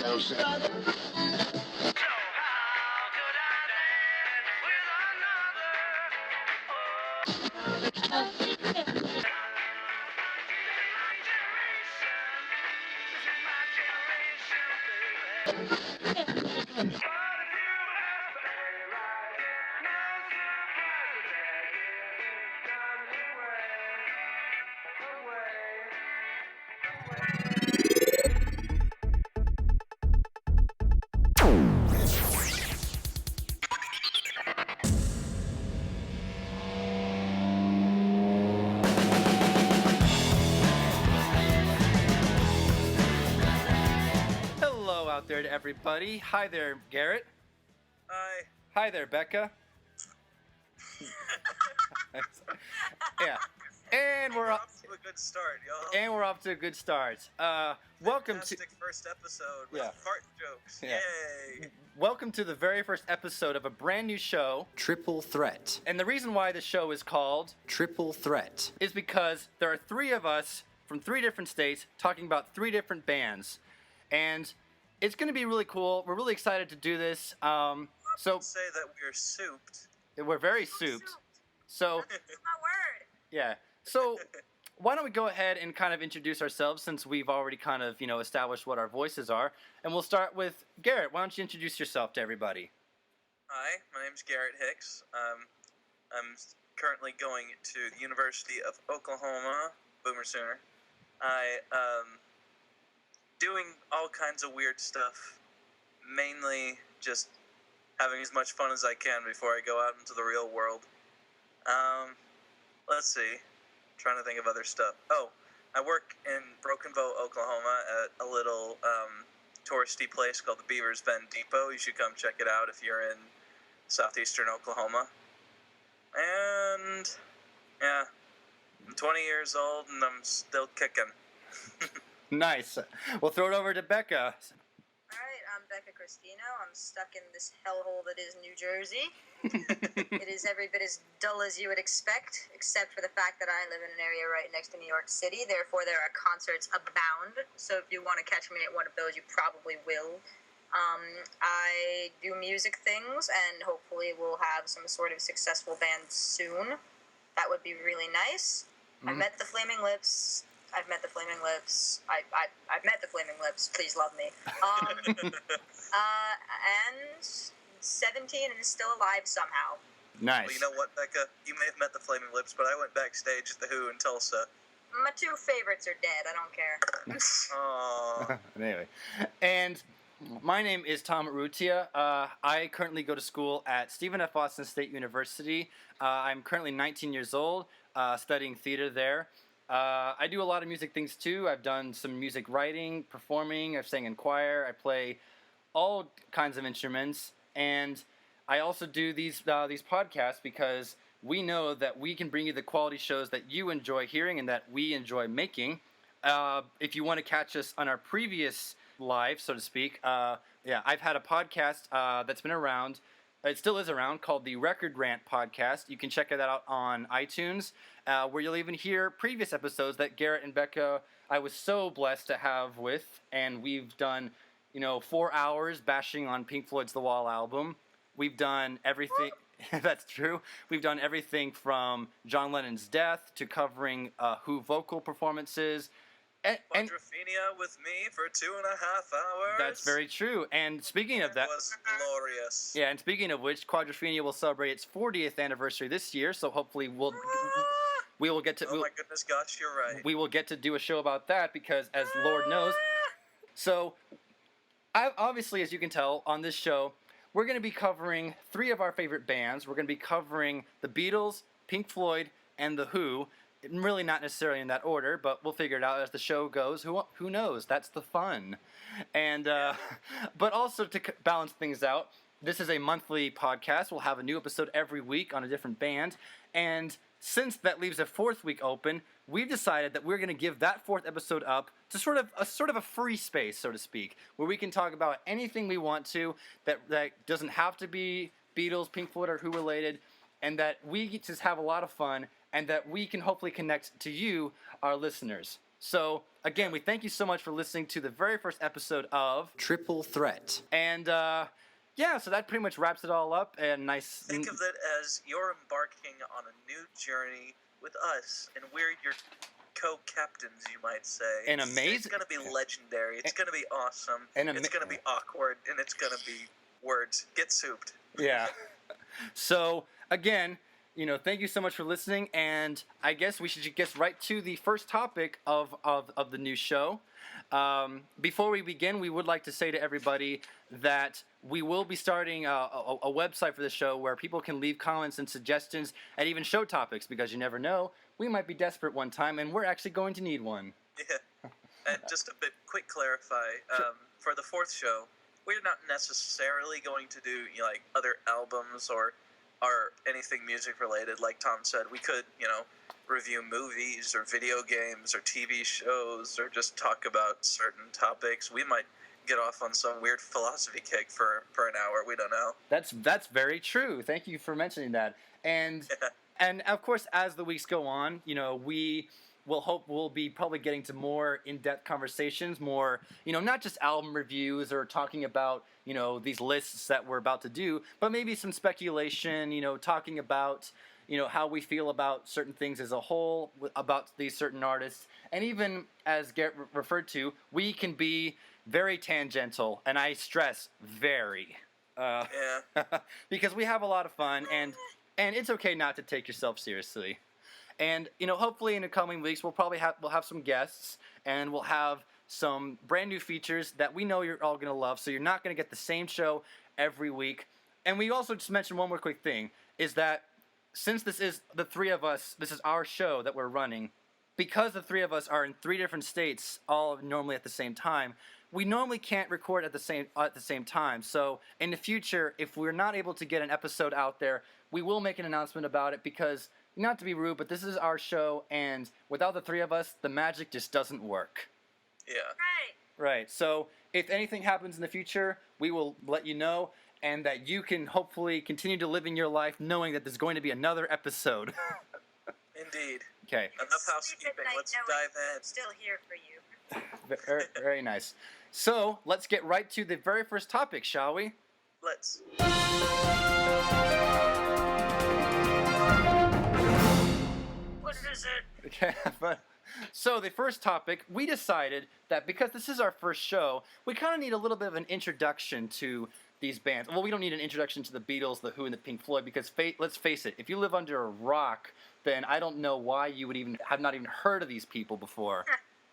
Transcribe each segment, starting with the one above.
Hello out there to everybody. Hi there, Garrett. Hi. Hi there, Becca. Yeah. And we're off to a good start, y'all. And we're off to a good start. Welcome to first episode with fart jokes. Yeah. Yay! Welcome to the very first episode of a brand new show, Triple Threat. And the reason why the show is called Triple Threat is because there are three of us from three different states talking about three different bands, and it's going to be really cool. We're really excited to do this. So say that we're souped. We're very souped. So That's my word. Yeah. So why don't we go ahead and kind of introduce ourselves, since we've already kind of, established what our voices are. And we'll start with Garrett. Why don't you introduce yourself to everybody? Hi, my name's Garrett Hicks. I'm currently going to the University of Oklahoma, Boomer Sooner. Doing all kinds of weird stuff, mainly just having as much fun as I can before I go out into the real world. Let's see. Trying to think of other stuff. Oh, I work in Broken Bow, Oklahoma at a little touristy place called the Beaver's Bend Depot. You should come check it out if you're in southeastern Oklahoma. And yeah, I'm 20 years old and I'm still kicking. Nice. We'll throw it over to Becca. Alright, I'm Becca Cristino. I'm stuck in this hellhole that is New Jersey. It is every bit as dull as you would expect, except for the fact that I live in an area right next to New York City. Therefore, there are concerts abound. So if you want to catch me at one of those, you probably will. I do music things, and hopefully we'll have some sort of successful band soon. That would be really nice. I've met the Flaming Lips. I've met the Flaming Lips. I've met the Flaming Lips. Please love me. And 17 and still alive somehow. Nice. Well, you know what, Becca? You may have met the Flaming Lips, but I went backstage at the Who in Tulsa. My two favorites are dead. I don't care. Aww. Anyway, and my name is Tom Urrutia. I currently go to school at Stephen F. Austin State University. I'm currently 19 years old, studying theater there. I do a lot of music things too. I've done some music writing, performing. I've sang in choir. I play all kinds of instruments, and I also do these podcasts because we know that we can bring you the quality shows that you enjoy hearing and that we enjoy making. If you want to catch us on our previous live, so to speak, I've had a podcast that's been around. It still is around, called the Record Rant Podcast. You can check that out on iTunes, where you'll even hear previous episodes that Garrett and Becca, I was so blessed to have with, and we've done, 4 hours bashing on Pink Floyd's The Wall album. We've done everything. That's true. We've done everything from John Lennon's death to covering Who vocal performances. Quadrophenia with me for 2.5 hours. That's very true. And speaking of that, it was glorious. Yeah, and speaking of which, Quadrophenia will celebrate its 40th anniversary this year. So hopefully we will get to. Oh my goodness, gosh, you're right. We will get to do a show about that because, as Lord knows, so obviously, as you can tell, on this show, we're going to be covering three of our favorite bands. We're going to be covering the Beatles, Pink Floyd, and the Who. Really not necessarily in that order, but we'll figure it out as the show goes. Who knows? That's the fun. And but also to balance things out, this is a monthly podcast. We'll have a new episode every week on a different band. And since that leaves a fourth week open, we've decided that we're going to give that fourth episode up to sort of a free space, so to speak, where we can talk about anything we want to that doesn't have to be Beatles, Pink Floyd, or Who related, and that we just have a lot of fun, and that we can hopefully connect to you, our listeners. So, again, we thank you so much for listening to the very first episode of Triple threat. And, yeah, so that pretty much wraps it all up. And nice. Think of it as you're embarking on a new journey with us, and we're your co-captains, you might say. And amazing. It's going to be legendary. It's going to be awesome. And it's going to be awkward, and it's going to be words. Get souped. Yeah. So, again, thank you so much for listening, and I guess we should get right to the first topic of the new show. Before we begin, we would like to say to everybody that we will be starting a website for the show where people can leave comments and suggestions and even show topics, because you never know, we might be desperate one time, and we're actually going to need one. Yeah. And just a bit quick clarify, for the fourth show, we're not necessarily going to do like other albums or anything music related. Like Tom said, we could review movies or video games or TV shows or just talk about certain topics. We might get off on some weird philosophy kick for an hour. We don't know. That's very true. Thank you for mentioning that. And and of course, as the weeks go on, we'll be probably getting to more in-depth conversations, more, not just album reviews or talking about, these lists that we're about to do, but maybe some speculation, talking about, how we feel about certain things as a whole, about these certain artists. And even, as Garrett referred to, we can be very tangential, and I stress very. Because we have a lot of fun, and it's okay not to take yourself seriously. And hopefully in the coming weeks we'll have some guests, and we'll have some brand new features that we know you're all gonna love. So you're not gonna get the same show every week. And we also just mentioned one more quick thing, is that since this is the three of us, this is our show that we're running, because the three of us are in 3 different states, all normally at the same time, we normally can't record at the same time. So in the future, if we're not able to get an episode out there, we will make an announcement about it, because, not to be rude, but this is our show, and without the 3 of us, the magic just doesn't work. Yeah. Right. So if anything happens in the future, we will let you know, and that you can hopefully continue to live in your life knowing that there's going to be another episode. Indeed. Okay. Enough housekeeping. Let's dive in. Still here for you. Very, very nice. So let's get right to the very first topic, shall we? Let's. What is it? Okay. So the first topic, we decided that because this is our first show, we kind of need a little bit of an introduction to these bands. Well, we don't need an introduction to the Beatles, the Who, and the Pink Floyd, because let's face it, if you live under a rock, then I don't know why you would have not even heard of these people before.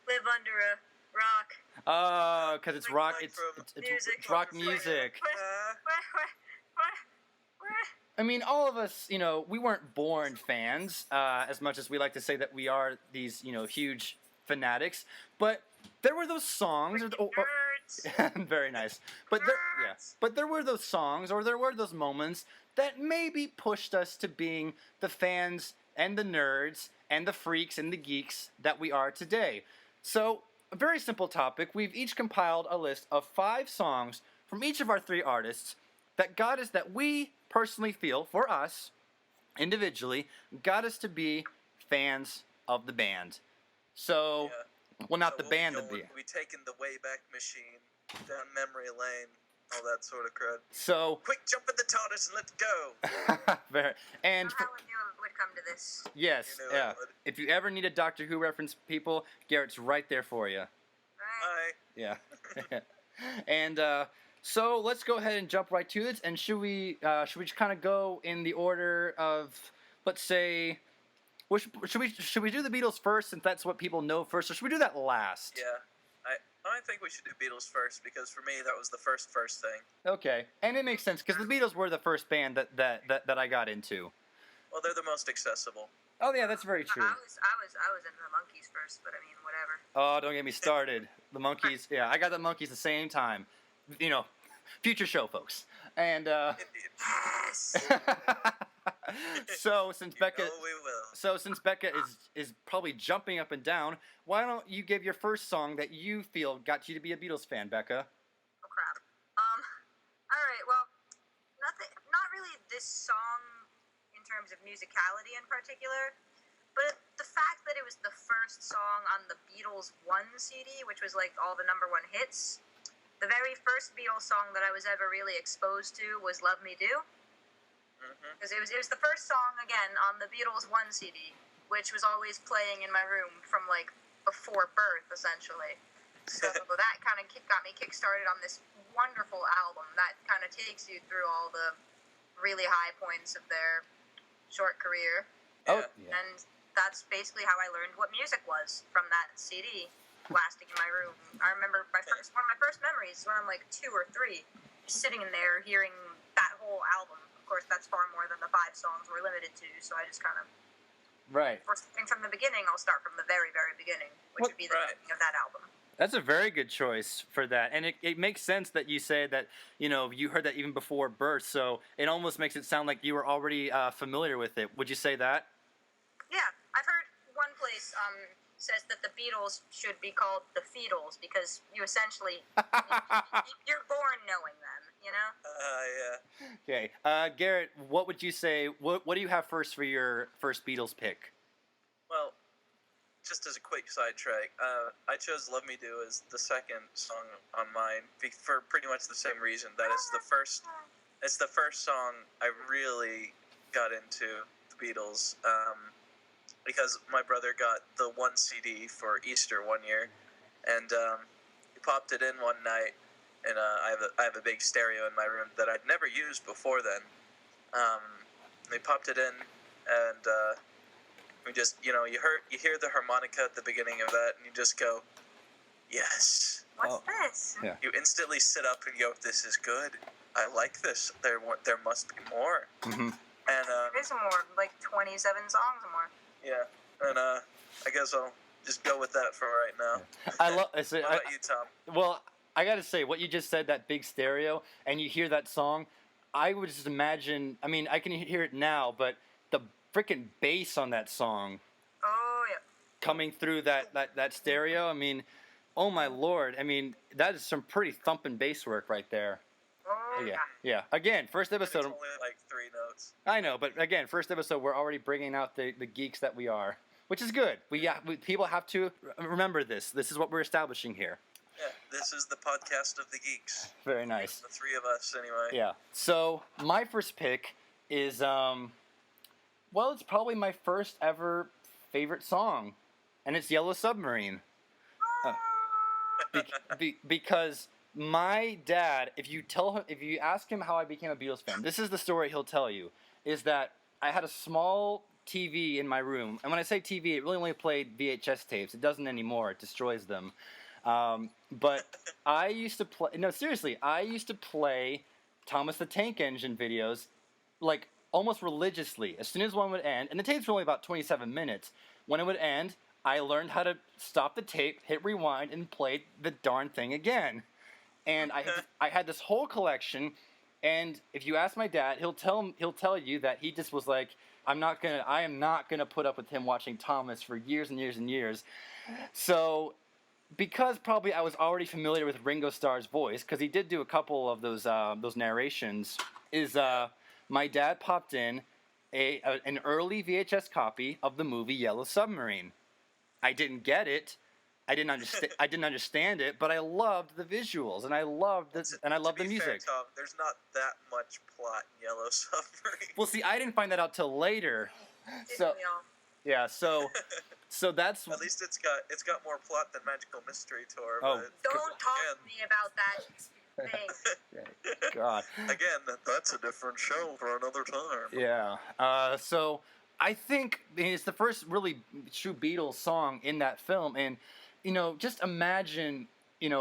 Live under a rock. Oh, because it's rock. Like It's rock music. I mean, all of us, we weren't born fans, as much as we like to say that we are these, huge fanatics. But there were those songs. Very nice. But there were those songs, or there were those moments that maybe pushed us to being the fans and the nerds and the freaks and the geeks that we are today. So, a very simple topic. We've each compiled a list of 5 songs from each of our 3 artists that we personally feel, for us, individually, got us to be fans of the band. So, well, not the band. We taken the Wayback Machine down memory lane, all that sort of crud. So, quick, jump in the TARDIS and let's go. And Somehow we knew it would come to this. Yes, yeah. If you ever need a Doctor Who reference, people, Garrett's right there for you. Hi. Yeah. And so let's go ahead and jump right to it. And should we just kind of go in the order of, let's say, should we do the Beatles first, since that's what people know first, or should we do that last? Yeah. I think we should do Beatles first, because for me that was the first thing. Okay, and it makes sense because the Beatles were the first band that I got into. Well, they're the most accessible. Oh yeah, that's very true. I was into the Monkees first, but I mean, whatever. Oh, don't get me started. The Monkees, yeah, I got the Monkees the same time. Future show, folks. And Yes. So since Becca, we will. is probably jumping up and down, why don't you give your first song that you feel got you to be a Beatles fan, Becca? Oh crap. All right. Well, not really this song in terms of musicality in particular, But the fact that it was the first song on the Beatles 1 CD, which was like all the number 1 hits, the very first Beatles song that I was ever really exposed to was Love Me Do. Because it was the first song, again, on the Beatles 1 CD, which was always playing in my room from like before birth, essentially. So that kind of got me kick-started on this wonderful album that kind of takes you through all the really high points of their short career. Oh, yeah. And that's basically how I learned what music was, from that CD blasting in my room. I remember one of my first memories is when I'm like 2 or 3, just sitting in there hearing that whole album. Of course, that's far more than the 5 songs we're limited to, so I just kind of... Right. For starting from the beginning, I'll start from the very, very beginning, which would be the beginning of that album. That's a very good choice for that. And it makes sense that you say that, you heard that even before birth, so it almost makes it sound like you were already familiar with it. Would you say that? Yeah. I've heard one place says that the Beatles should be called the Feetles because you essentially, you're born knowing them, you know? Yeah. Okay. Garrett, what would you say, what do you have first for your first Beatles pick? Well, just as a quick sidetrack, I chose "Love Me Do" as the second song on mine for pretty much the same reason. That it's the first song I really got into the Beatles, because my brother got the 1 CD for Easter one year, and he popped it in one night, and I have a big stereo in my room that I'd never used before then. They popped it in, and we just, you hear the harmonica at the beginning of that, and you just go, yes. What's this? Yeah. You instantly sit up and go, this is good. I like this. There must be more. Mm-hmm. And There's more, like 27 songs more. yeah, and I guess I'll just go with that for right now. I love. What about you, Tom? Well, I gotta say, what you just said, that big stereo, and you hear that song, I would just imagine. I mean, I can hear it now, but the freaking bass on that song, Oh, yeah. coming through that stereo. I mean, oh my lord. I mean, that is some pretty thumping bass work right there. Oh, yeah. Yeah. Again, first episode. It's only like 3 notes. I know, but again, first episode, we're already bringing out the geeks that we are, which is good. People have to remember this. This is what we're establishing here. Yeah, this is the podcast of the geeks. Very nice. The 3 of us, anyway. Yeah. So my first pick is it's probably my first ever favorite song, and it's Yellow Submarine. Because my dad, if you ask him how I became a Beatles fan, this is the story he'll tell you, is that I had a small TV in my room, and when I say TV, it really only played VHS tapes. It doesn't anymore. It destroys them. But I used to play. No, seriously, I used to play Thomas the Tank Engine videos, like almost religiously. As soon as one would end, and the tapes were only about 27 minutes. When it would end, I learned how to stop the tape, hit rewind, and play the darn thing again. And I had this whole collection. And if you ask my dad, he'll tell you that he just was like, I am not gonna put up with him watching Thomas for years and years and years. So, because probably I was already familiar with Ringo Starr's voice, because he did do a couple of those narrations, my dad popped in an early VHS copy of the movie Yellow Submarine. I didn't get it. I didn't understand it, but I loved the visuals and I loved the music. Fair, Tom, there's not that much plot in Yellow Submarine. Well, see, I didn't find that out till later. So yeah, so that's at least it's got more plot than Magical Mystery Tour. Oh. But Don't talk to me about that thing. God. Again, that's a different show for another time. Yeah. So I think it's the first really true Beatles song in that film, and just imagine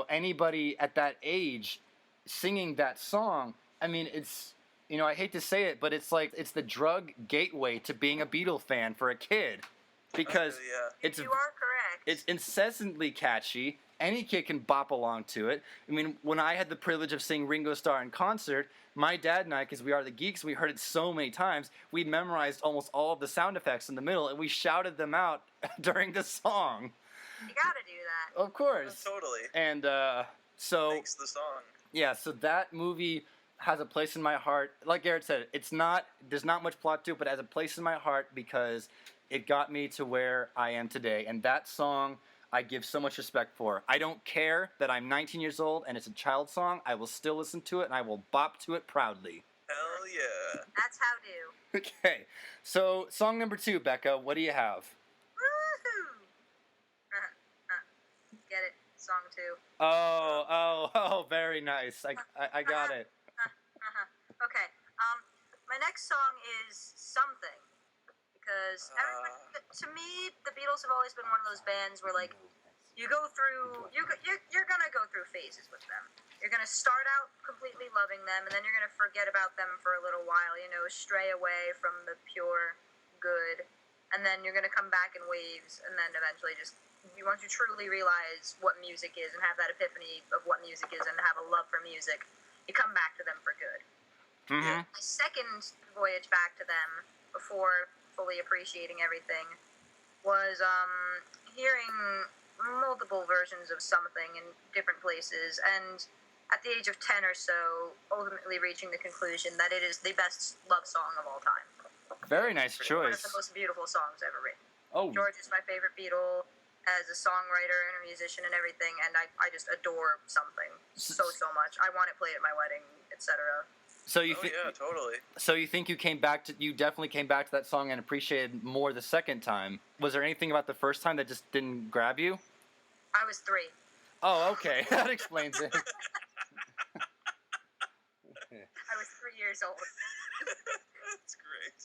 anybody at that age singing that song. I mean, it's I hate to say it, but it's like it's the drug gateway to being a Beatle fan for a kid, because You are correct. it's incessantly catchy. Any kid can bop along to it. I mean, when I had the privilege of seeing Ringo Starr in concert, my dad and I, because we are the geeks, we heard it so many times, we memorized almost all of the sound effects in the middle, and we shouted them out during the song. You gotta do that. Of course. Totally. And so Makes the song. yeah, so that movie has a place in my heart. Like Garrett said, there's not much plot to it, but it has a place in my heart because it got me to where I am today. And that song I give so much respect for. I don't care that I'm 19 years old and it's a child song. I will still listen to it and I will bop to it proudly. Hell yeah. That's how do. Okay, so song number 2, Becca, what do you have? Woohoo! Get it? Song 2. Oh, very nice. I got it. Okay. My next song is Something. Because to me, the Beatles have always been one of those bands where, like, you go through, you're gonna go through phases with them. You're gonna start out completely loving them, and then you're gonna forget about them for a little while, stray away from the pure good, and then you're gonna come back in waves, and then eventually once you truly realize what music is and have that epiphany of what music is and have a love for music, you come back to them for good. Mm-hmm. My second voyage back to them, before fully appreciating everything, was hearing multiple versions of Something in different places, and at the age of 10 or so, ultimately reaching the conclusion that it is the best love song of all time. Very nice One of choice. the most beautiful songs ever written. Oh, George is my favorite Beatle as a songwriter and a musician and everything, and I just adore Something so much. I want it played at my wedding, etc. so you Yeah, totally. So you think you definitely came back to that song and appreciated more the second time. Was there anything about the first time that just didn't grab you? I was 3. Oh, okay. That explains it. I was 3 years old. That's great.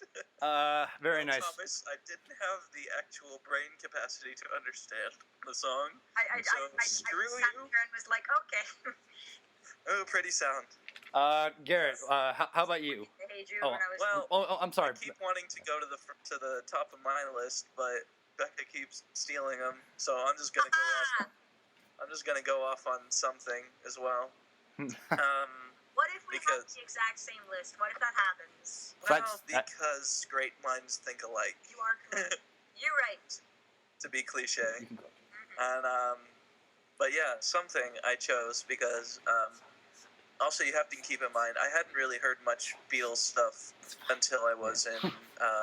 Very Well, nice. Thomas, I didn't have the actual brain capacity to understand the song. I Screw sat you. there and was like, okay. Oh, pretty sound. Garrett, how about you? I hate you Oh, when I was Well, I'm sorry. I keep wanting to go to the top of my list, but Becca keeps stealing them, so I'm just gonna go off. I'm just gonna go off on Something as well. What if we have because- the exact same list? What if that happens? Well, That's- because great minds think alike. You are correct. You're right. To be cliche. You can go. And but yeah, Something I chose because also you have to keep in mind I hadn't really heard much Beatles stuff until I was in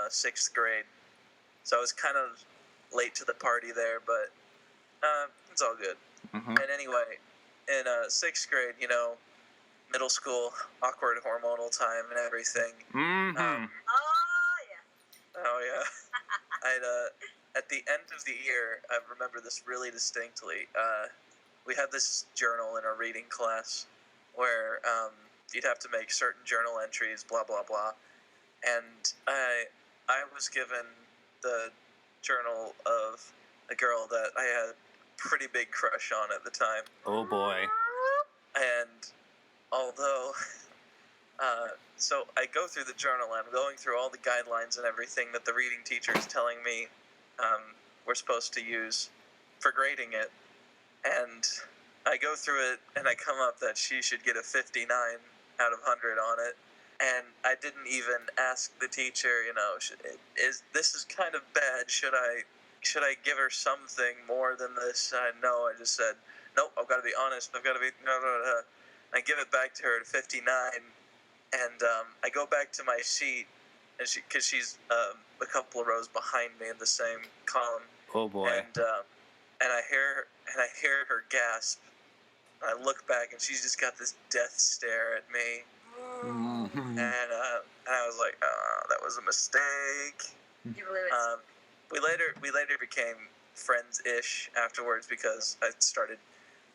6th grade, so I was kind of late to the party there, but it's all good. Mm-hmm. And anyway, in 6th grade, middle school, awkward hormonal time and everything. Mm-hmm. Oh yeah. I'd at the end of the year, I remember this really distinctly. We had this journal in our reading class where you'd have to make certain journal entries, blah blah blah, and I was given the journal of a girl that I had a pretty big crush on at the time, Oh boy. and although. So I go through the journal, and I'm going through all the guidelines and everything that the reading teacher is telling me we're supposed to use for grading it. And I go through it, and I come up that she should get a 59 out of 100 on it. And I didn't even ask the teacher, this is kind of bad. Should I give her something more than this? No, I just said, nope, I've got to be honest. I've got to be... I give it back to her at 59. And I go back to my sheet, and because she's a couple of rows behind me in the same column. Oh boy. And I hear her gasp. I look back, and she's just got this death stare at me. Mm-hmm. And I was like, oh, that was a mistake. You blew it. We later became friends-ish afterwards because I started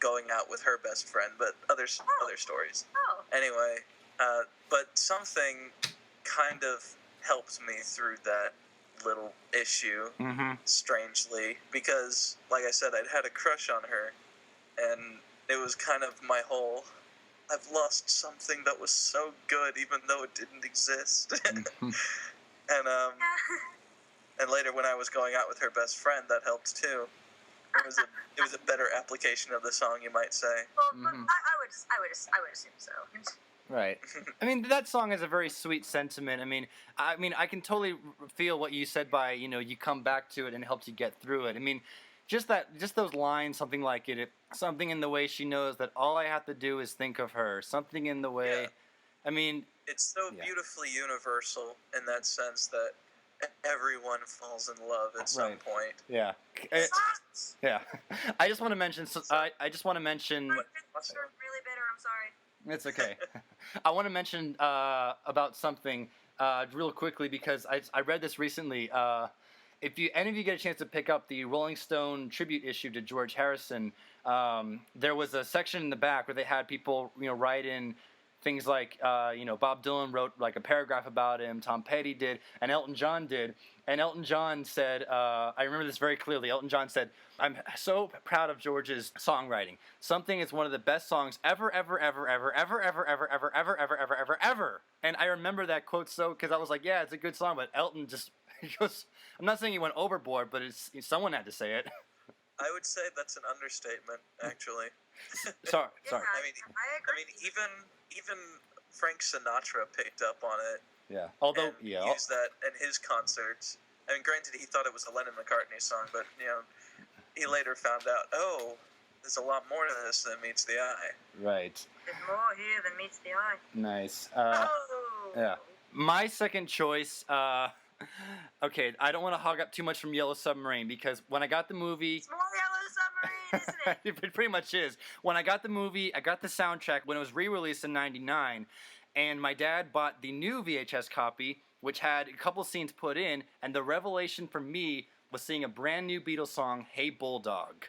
going out with her best friend, but other stories. Oh. Anyway, but Something kind of helped me through that little issue, Mm-hmm. strangely, because, like I said, I'd had a crush on her, and it was kind of my whole, I've lost something that was so good, even though it didn't exist. Mm-hmm. And later when I was going out with her best friend, that helped too. It was a better application of the song, you might say. Well, Mm-hmm. I would assume so. Right. I mean, that song has a very sweet sentiment. I can totally feel what you said by, you come back to it and it helps you get through it. I mean, just those lines, something like something in the way she knows that all I have to do is think of her. Something in the way, Yeah. I mean. It's so Yeah. beautifully universal in that sense that everyone falls in love at some Right. point. Yeah. Sucks. Yeah. I just want to mention. I just want to mention. I'm really bitter. I'm sorry. It's okay. I want to mention about something real quickly because I read this recently. If any of you get a chance to pick up the Rolling Stone tribute issue to George Harrison, there was a section in the back where they had people, write in things like, Bob Dylan wrote like a paragraph about him, Tom Petty did, and Elton John did. And Elton John said, I remember this very clearly. Elton John said, "I'm so proud of George's songwriting. Something is one of the best songs ever, ever, ever, ever, ever, ever, ever, ever, ever, ever, ever, ever, ever." And I remember that quote because I was like, yeah, it's a good song, but Elton just he goes. I'm not saying he went overboard, but someone had to say it. I would say that's an understatement, actually. Sorry. Yeah, I mean, I agree. even Frank Sinatra picked up on it. Yeah. Although, and used that in his concerts. I mean, granted, he thought it was a Lennon-McCartney song, but he later found out, there's a lot more to this than meets the eye. Right. There's more here than meets the eye. Nice. Oh. Yeah. My second choice. Okay, I don't want to hog up too much from Yellow Submarine because when I got the movie, Small Yellow Submarine, isn't it? it pretty much is. When I got the movie, I got the soundtrack when it was re-released in '99, and my dad bought the new VHS copy, which had a couple scenes put in, and the revelation for me was seeing a brand new Beatles song, "Hey Bulldog."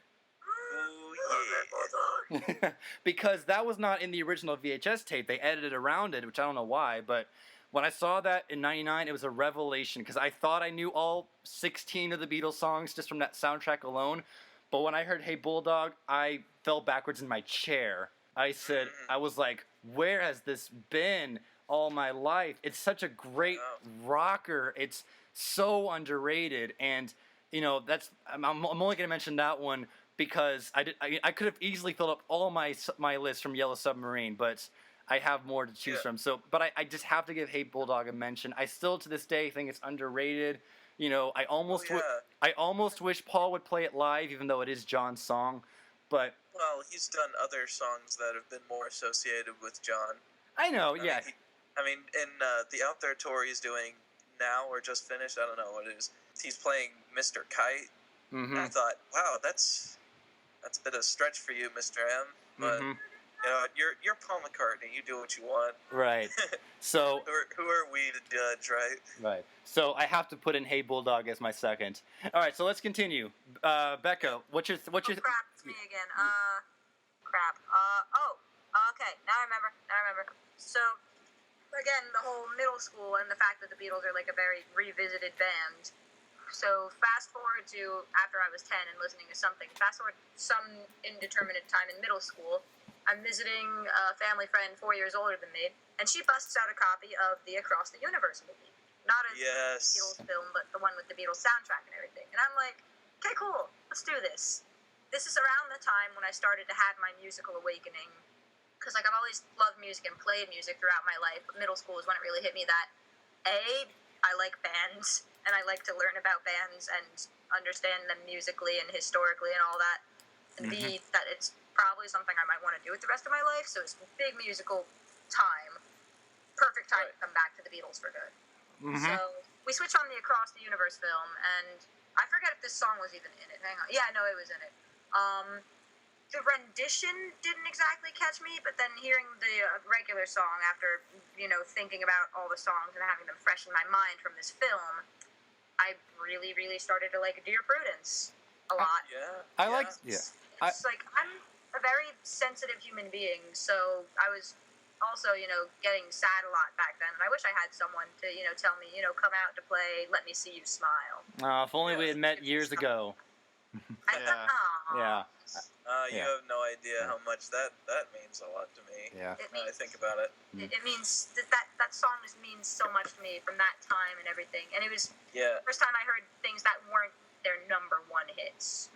Oh, yeah. Because that was not in the original VHS tape. They edited around it, which I don't know why, but when I saw that in '99, it was a revelation because I thought I knew all 16 of the Beatles songs just from that soundtrack alone. But when I heard "Hey Bulldog," I fell backwards in my chair. I was like, where has this been all my life? It's such a great rocker. It's so underrated. And, I'm only going to mention that one because I could have easily filled up all my list from Yellow Submarine, but I have more to choose from. So, but I just have to give "Hey Bulldog" a mention. I still to this day think it's underrated. I almost wish Paul would play it live, even though it is John's song. But he's done other songs that have been more associated with John. I know, yeah. I mean, in the Out There tour he's doing now or just finished, I don't know what it is. He's playing Mr. Kite. Mm-hmm. I thought, wow, that's a bit of a stretch for you, Mr. M. But you're Paul McCartney. You do what you want. Right. So who are we to judge, right? Right. So I have to put in "Hey Bulldog" as my second. All right. So let's continue. Becca, what's your Crap, it's me again. Crap. Okay. Now I remember. So, again, the whole middle school and the fact that the Beatles are like a very revisited band. So fast forward to after I was 10 and listening to something. Fast forward some indeterminate time in middle school. I'm visiting a family friend 4 years older than me, and she busts out a copy of the Across the Universe movie. Not a Beatles film, but the one with the Beatles soundtrack and everything. And I'm like, okay, cool, let's do this. This is around the time when I started to have my musical awakening, because like I've always loved music and played music throughout my life, but middle school is when it really hit me that I like bands, and I like to learn about bands and understand them musically and historically and all that. And B, that it's probably something I might want to do with the rest of my life, so it's a big musical time. Perfect time to come back to the Beatles for good. So we switched on the Across the Universe film, and I forget if this song was even in it. Hang on. Yeah, no, it was in it. The rendition didn't exactly catch me, but then hearing the regular song after, thinking about all the songs and having them fresh in my mind from this film, I really, really started to like Dear Prudence a lot. It's like, I'm a very sensitive human being, so I was also, getting sad a lot back then, and I wish I had someone to, tell me, come out to play Let Me See You Smile. If only we had met years ago. Yeah. You have no idea how much that means a lot to me. Yeah. When I think about it. It means that song just means so much to me from that time and everything. And it was the first time I heard things that weren't their number one hits.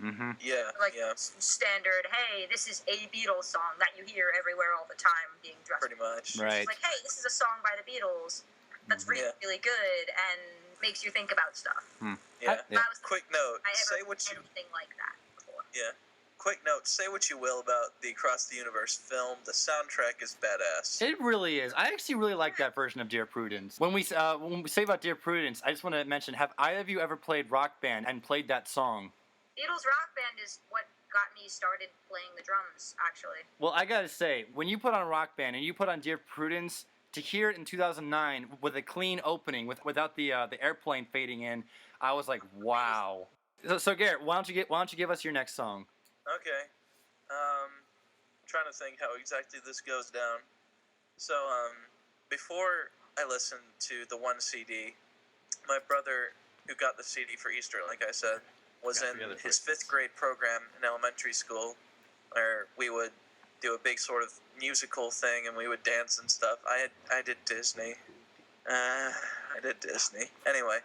Standard, hey, this is a Beatles song that you hear everywhere all the time being dressed. Pretty much. Right. Like, hey, this is a song by the Beatles that's really, really good and makes you think about stuff. Quick note. Say what you anything like that before. Yeah. quick note, say what you will about the Across the Universe film, the soundtrack is badass. It really is. I actually really like that version of Dear Prudence. When we say about Dear Prudence, I just want to mention: have either of you ever played Rock Band and played that song? Beatles Rock Band is what got me started playing the drums, actually. Well, I gotta say, when you put on Rock Band and you put on Dear Prudence, to hear it in 2009 with a clean opening, without the airplane fading in, I was like, wow. So Garrett, why don't you give us your next song? Okay. Trying to think how exactly this goes down. So, before I listened to the one CD, my brother, who got the CD for Easter, like I said, was in his 5th grade program in elementary school, where we would do a big sort of musical thing, and we would dance and stuff. I did Disney. Anyway,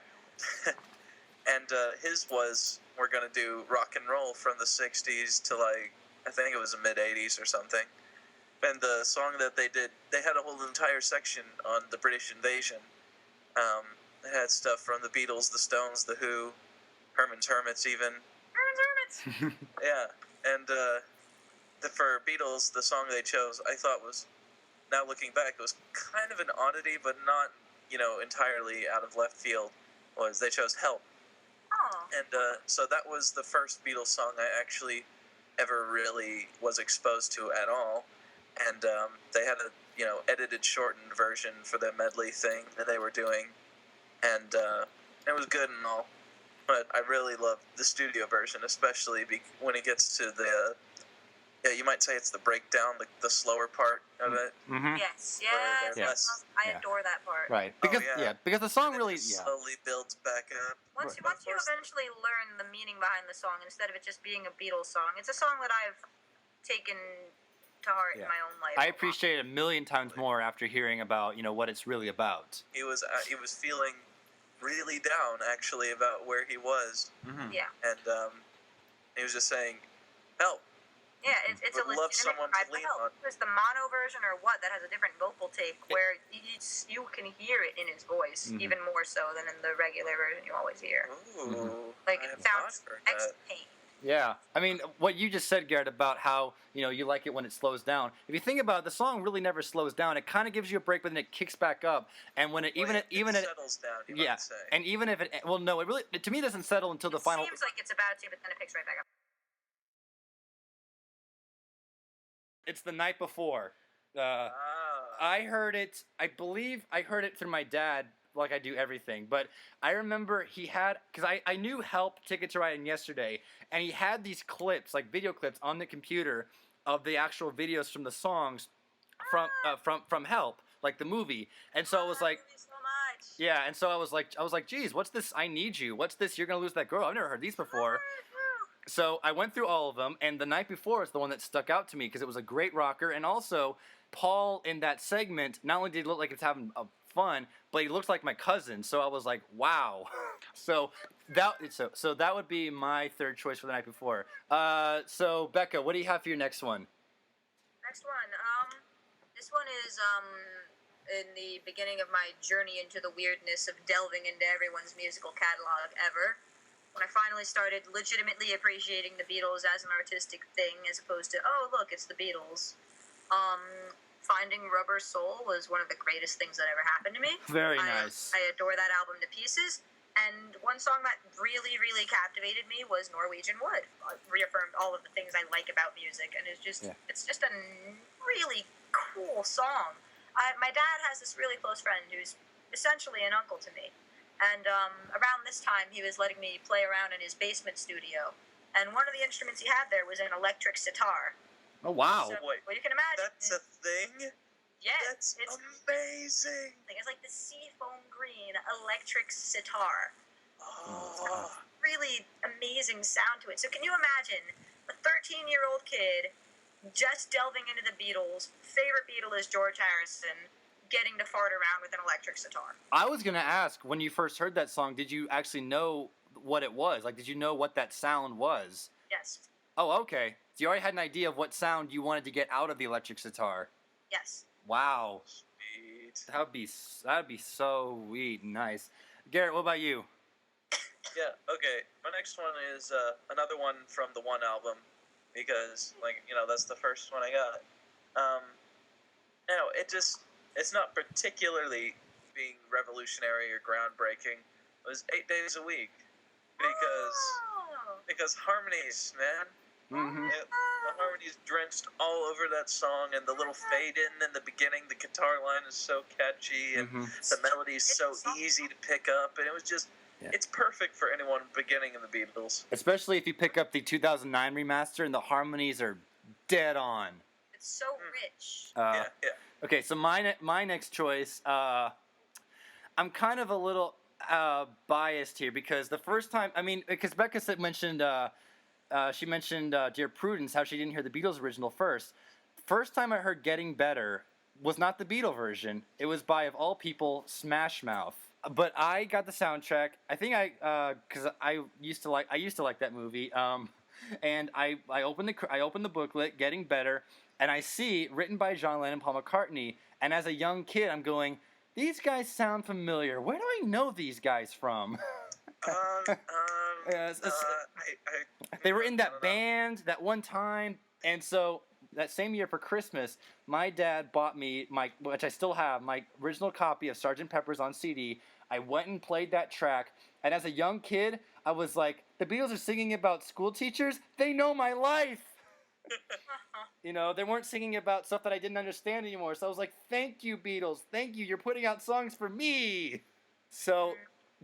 and his was, we're gonna do rock and roll from the 60s to like, I think it was the mid 80s or something. And the song that they did, they had a whole entire section on the British invasion. They had stuff from the Beatles, the Stones, the Who, Herman's Hermits even. Herman's Hermits! Yeah, and for Beatles, the song they chose, I thought was, now looking back, it was kind of an oddity, but not, entirely out of left field, was they chose Help. Oh. And so that was the first Beatles song I actually ever really was exposed to at all. And they had a, edited shortened version for the medley thing that they were doing. And it was good and all. But I really love the studio version, especially when it gets to the, you might say it's the breakdown, the slower part of it. Mm-hmm. Yes, I adore that part. Right, because the song really slowly builds back up. Once you eventually learn the meaning behind the song, instead of it just being a Beatles song, it's a song that I've taken to heart in my own life. I appreciate it a million times more after hearing about what it's really about. He was feeling really down actually about where he was. Mm-hmm. Yeah. And he was just saying, "Help." Yeah, it's a love someone to lean on. There's the mono version or what that has a different vocal take where you can hear it in his voice even more so than in the regular version you always hear. Ooh, like it sounds explained. Yeah, I mean, what you just said, Garrett, about how you like it when it slows down. If you think about it, the song really never slows down. It kind of gives you a break, but then it kicks back up. And when it settles down, you might say. And even if it really to me it doesn't settle until the final. It seems like it's about to, but then it picks right back up. It's The Night Before. I heard it. I believe I heard it through my dad, like I do everything. But I remember he had, because I knew Help, Ticket to Ride, and Yesterday, and he had these clips, like video clips, on the computer of the actual videos from the songs from Help, like the movie. And so I was like, so much. yeah. And so I was like, geez, what's this? I Need You. What's this? You're gonna lose that girl. I've never heard these before. So I went through all of them, and The Night Before is the one that stuck out to me because it was a great rocker, and also Paul in that segment not only did he look like it's having fun, but he looks like my cousin. So I was like, wow. So that would be my third choice for The Night Before. So Becca, what do you have for your next one? Next one. This one is in the beginning of my journey into the weirdness of delving into everyone's musical catalog ever. When I finally started legitimately appreciating the Beatles as an artistic thing, as opposed to, oh, look, it's the Beatles. Finding Rubber Soul was one of the greatest things that ever happened to me. Very nice. I adore that album to pieces. And one song that really, really captivated me was Norwegian Wood. It reaffirmed all of the things I like about music, and it's just a really cool song. My dad has this really close friend who's essentially an uncle to me. And around this time, he was letting me play around in his basement studio. And one of the instruments he had there was an electric sitar. Oh, wow. So, wait, well, you can imagine. That's a thing? Yes. That's amazing. It's like the seafoam green electric sitar. Oh. Really amazing sound to it. So can you imagine a 13-year-old kid just delving into the Beatles, favorite Beatle is George Harrison, getting to fart around with an electric sitar. I was gonna ask, when you first heard that song, did you actually know what it was? Like, did you know what that sound was? Yes. Oh, okay. So you already had an idea of what sound you wanted to get out of the electric sitar. Yes. Wow. Sweet. That'd be so sweet. Nice. Garrett, what about you? Yeah. Okay. My next one is another one from the One album, because, like, that's the first one I got. No, it's not particularly being revolutionary or groundbreaking. It was 8 days a week because harmonies, man. Mm-hmm. The harmonies drenched all over that song, and the little fade in the beginning, the guitar line is so catchy, and the melody is so easy to pick up, and it was just, it's perfect for anyone beginning in the Beatles. Especially if you pick up the 2009 remaster, and the harmonies are dead on. It's so rich. Yeah. Okay, so my next choice, I'm kind of a little biased here because the first time, because Becca mentioned, she mentioned Dear Prudence, how she didn't hear the Beatles original first. First time I heard Getting Better was not the Beatle version. It was by, of all people, Smash Mouth. But I got the soundtrack. I think because I used to like that movie. And I opened the booklet, Getting Better, and I see written by John Lennon and Paul McCartney. And as a young kid, I'm going, these guys sound familiar. Where do I know these guys from? They were in that band that one time, and so that same year for Christmas, my dad bought me which I still have, my original copy of Sgt. Pepper's on CD. I went and played that track, and as a young kid, I was like, the Beatles are singing about school teachers? They know my life! They weren't singing about stuff that I didn't understand anymore, so I was like, thank you, Beatles, thank you, you're putting out songs for me! So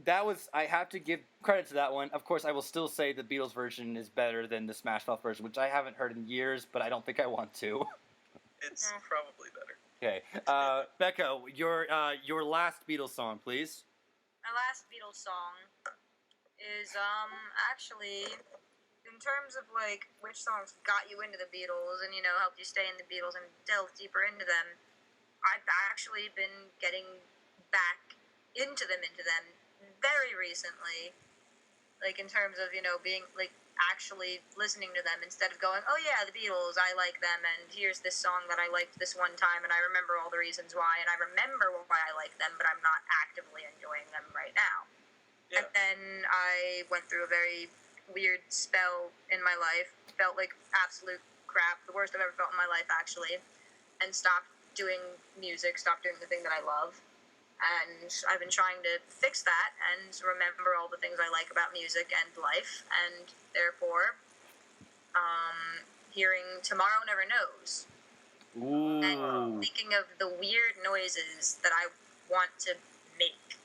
that was, I have to give credit to that one. Of course, I will still say the Beatles version is better than the Smash Mouth version, which I haven't heard in years, but I don't think I want to. It's probably better. Okay. Becca, your last Beatles song, please. My last Beatles song is, actually, in terms of, like, which songs got you into the Beatles and, helped you stay in the Beatles and delve deeper into them, I've actually been getting back into them very recently, like, in terms of, being, like, actually listening to them instead of going, oh yeah, the Beatles, I like them, and here's this song that I liked this one time, and I remember all the reasons why, and I remember why I like them, but I'm not actively enjoying them right now. Yeah. And then I went through a very weird spell in my life, felt like absolute crap, the worst I've ever felt in my life, actually, and stopped doing music, stopped doing the thing that I love. And I've been trying to fix that and remember all the things I like about music and life, and therefore, hearing Tomorrow Never Knows. Ooh. And thinking of the weird noises that I want to make.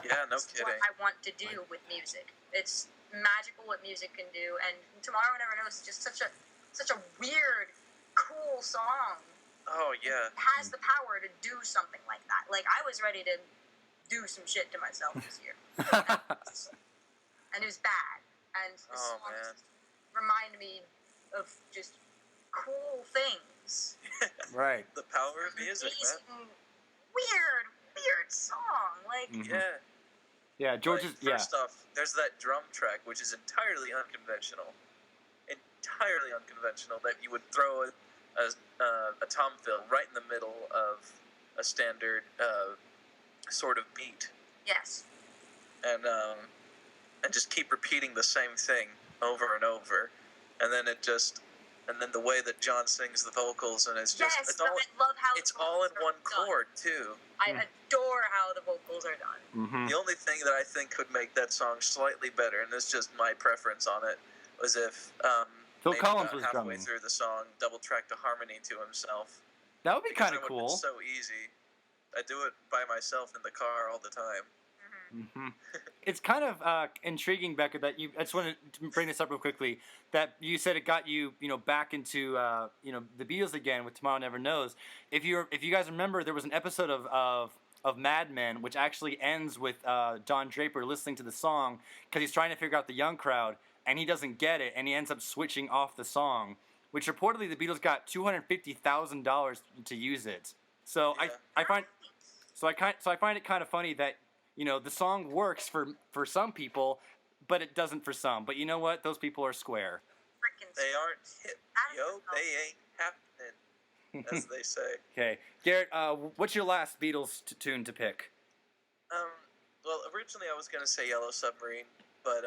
Yeah, no kidding. What I want to do with music. It's magical what music can do, and Tomorrow Never Knows is just such a weird, cool song. Oh, yeah. It has the power to do something like that. Like, I was ready to do some shit to myself this year. And it was bad. And the songs remind me of just cool things. Right. The power of music, man. Weird song. Like, yeah. Yeah, George's, First off, there's that drum track, which is entirely unconventional. That you would throw a tom fill right in the middle of a standard sort of beat. Yes. And just keep repeating the same thing over and over, and then the way that John sings the vocals, and it's just I love how it's all in one chord too. I adore how the vocals are done. Mm-hmm. The only thing that I think could make that song slightly better, and it's just my preference on it, was if Phil Collins was halfway drumming through the song, double tracked a harmony to himself. That would be kind of cool. It's so easy. I do it by myself in the car all the time. Mm-hmm. It's kind of intriguing, Becca, that I just want to bring this up real quickly. That you said it got you, back into, the Beatles again with Tomorrow Never Knows. If you guys remember, there was an episode of Mad Men which actually ends with Don Draper listening to the song because he's trying to figure out the young crowd, and he doesn't get it, and he ends up switching off the song, which reportedly the Beatles got $250,000 to use it. So yeah. I find it kind of funny that the song works for some people, but it doesn't for some. But you know what? Those people are square. They aren't hip, yo. They ain't happening, as they say. Okay, Garrett, what's your last Beatles tune to pick? Well, originally I was gonna say Yellow Submarine, but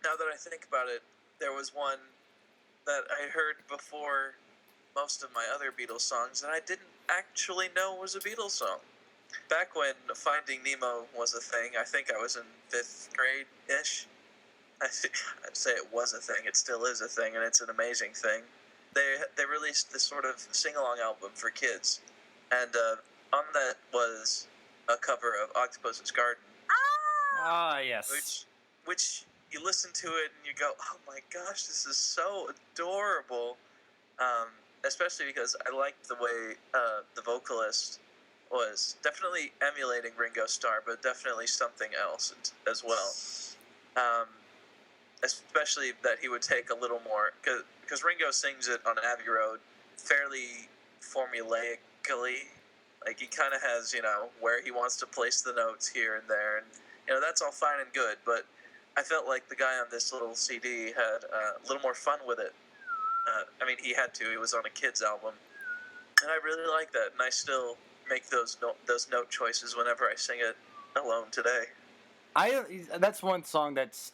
now that I think about it, there was one that I heard before most of my other Beatles songs that I didn't actually know was a Beatles song. Back when Finding Nemo was a thing, I think I was in 5th grade-ish. I'd say it was a thing. It still is a thing, and it's an amazing thing. They released this sort of sing-along album for kids, and on that was a cover of Octopus's Garden, Ah, yes. which you listen to it and you go, oh my gosh, this is so adorable. Especially because I liked the way the vocalist was definitely emulating Ringo Starr, but definitely something else as well. Especially that he would take a little more, because Ringo sings it on Abbey Road fairly formulaically. Like, he kind of has, where he wants to place the notes here and there, and that's all fine and good, but I felt like the guy on this little CD had a little more fun with it. I mean, he had to. It was on a kid's album, and I really like that, and I still make those note choices whenever I sing it alone today. That's one song that's,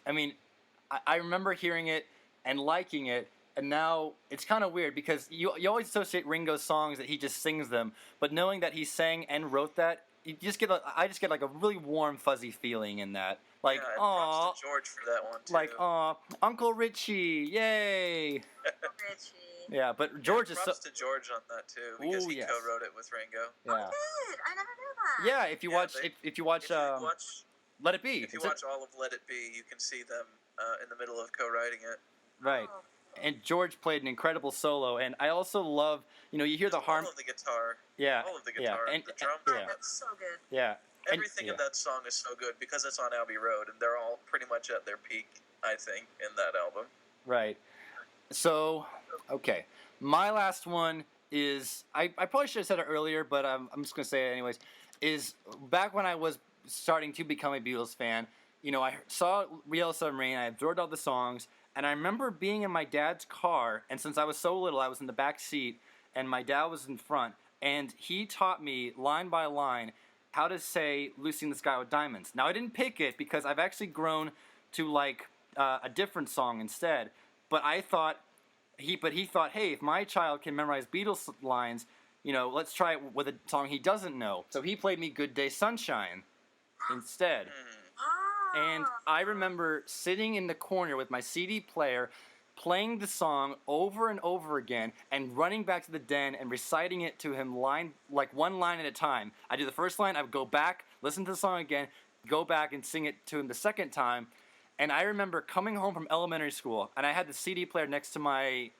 I remember hearing it and liking it, and now it's kind of weird because you always associate Ringo's songs that he just sings them, but knowing that he sang and wrote that, I just get like a really warm, fuzzy feeling in that. Like, yeah, aw, props to George for that one too. like, aw, Uncle Richie, yay! Richie. Yeah, but George is so. Props to George on that too, because Ooh, he yes. co-wrote it with Ringo. Yeah. Oh, good. I never knew that. Yeah, if you watch, Let It Be. If you watch all of Let It Be, you can see them in the middle of co-writing it. Right. Oh. And George played an incredible solo, and I also love, you hear the harm. All of the guitar. Yeah. All of the guitar. Yeah. And the drums. yeah. That's so good. Yeah. Everything in that song is so good because it's on Abbey Road, and they're all pretty much at their peak, I think, in that album. Right. So, okay. My last one is, I probably should have said it earlier, but I'm just going to say it anyways, is back when I was starting to become a Beatles fan, I saw Yellow Submarine, I absorbed all the songs, and I remember being in my dad's car, and since I was so little, I was in the back seat, and my dad was in front, and he taught me, line by line, how to say Lucy in the Sky with Diamonds. Now, I didn't pick it because I've actually grown to like a different song instead, but he thought, hey, if my child can memorize Beatles lines, let's try it with a song he doesn't know. So he played me Good Day Sunshine instead. And I remember sitting in the corner with my CD player, playing the song over and over again, and running back to the den and reciting it to him one line at a time. I do the first line, I would go back, listen to the song again, go back and sing it to him the second time. And I remember coming home from elementary school, and I had the CD player next to my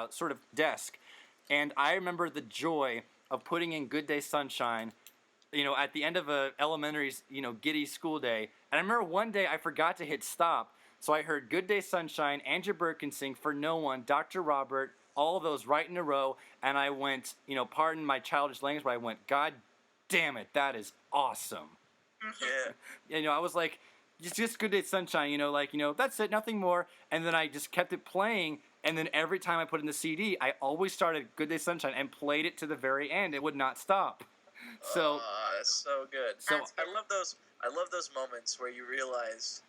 sort of desk, and I remember the joy of putting in Good Day Sunshine, at the end of a elementary, giddy school day. And I remember one day I forgot to hit stop, so I heard Good Day Sunshine, Andrew Birkin sing For No One, Dr. Robert, all of those right in a row, and I went, pardon my childish language, but I went, God damn it, that is awesome. Yeah. I was like, just Good Day Sunshine, that's it, nothing more. And then I just kept it playing, and then every time I put in the CD, I always started Good Day Sunshine and played it to the very end. It would not stop. So that's so good. So I love those moments where you realize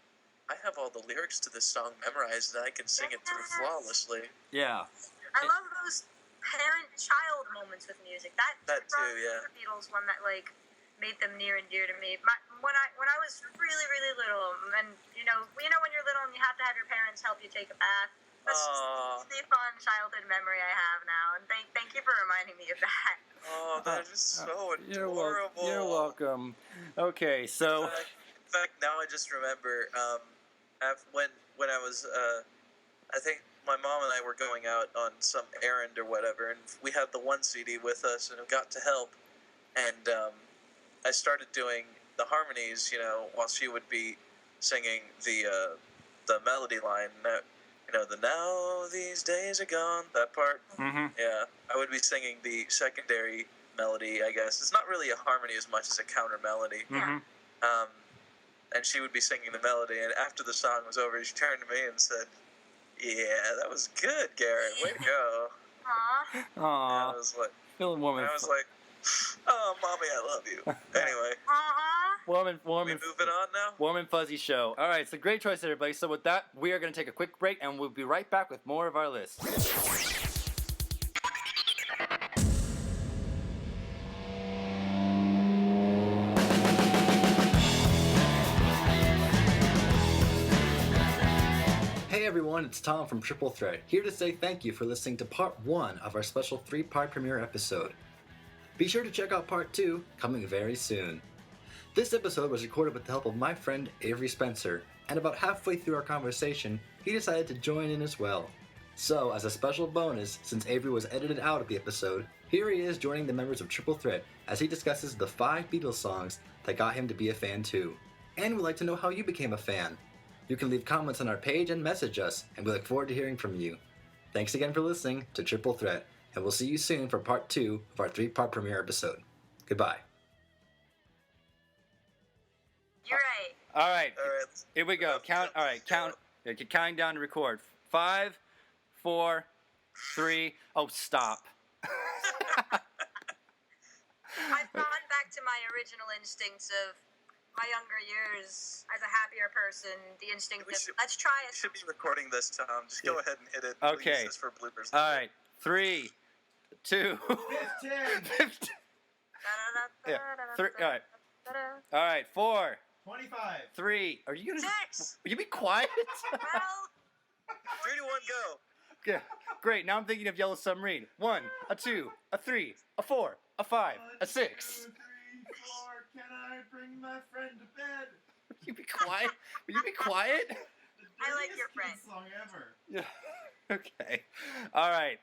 I have all the lyrics to this song memorized and I can sing it through flawlessly. Yeah. I love those parent-child moments with music. That too, yeah. The Beatles one that made them near and dear to me. When I was really, really little, and when you're little and you have to have your parents help you take a bath. That's just the fun childhood memory I have now, and thank you for reminding me of that. Oh, that is so adorable. You're welcome. Okay, so. In fact, now I just remember when I was, I think my mom and I were going out on some errand or whatever, and we had the one CD with us, and we got to help, and I started doing the harmonies, while she would be singing the melody line. The Now These Days Are Gone, that part. Mm-hmm. Yeah, I would be singing the secondary melody, I guess. It's not really a harmony as much as a counter melody. Mm-hmm. And she would be singing the melody, and after the song was over, she turned to me and said, yeah, that was good, Garrett. Way to go. Aww. Aww. And I was like, Feeling warm. oh, Mommy, I love you. Anyway. Warm and We moving on now? warm and fuzzy show. All right, it's a great choice, everybody. So with that, we are going to take a quick break, and we'll be right back with more of our list. Hey everyone, it's Tom from Triple Threat, here to say thank you for listening to part 1 of our special 3-part premiere episode. Be sure to check out part 2, coming very soon. This episode was recorded with the help of my friend Avery Spencer, and about halfway through our conversation, he decided to join in as well. So, as a special bonus, since Avery was edited out of the episode, here he is joining the members of Triple Threat as he discusses the 5 Beatles songs that got him to be a fan too. And we'd like to know how you became a fan. You can leave comments on our page and message us, and we look forward to hearing from you. Thanks again for listening to Triple Threat, and we'll see you soon for part 2 of our 3-part premiere episode. Goodbye. You're right. All right, All right. here we go. Count. All right, count. You're counting down to record. 5, 4, 3. Oh, stop. I've gone back to my original instincts of my younger years as a happier person. The instinct We of should- let's try You it. should be recording this, Tom. Just go ahead and hit it. Okay. Please, just for bloopers. All right, 3, 2, 15. Yeah. All right. All right, 4, 25. 3. Are you gonna? 6. Will you be quiet? Well, 3, 2, 1, go. Yeah. Great. Now I'm thinking of Yellow Submarine. 1, a 2, a 3, a 4, a 5, a 6. 1, 2, 3, 4. Can I bring my friend to bed? Will you be quiet? Will you be quiet? The I like your dirtiest friend. kid song ever. Yeah. Okay. All right.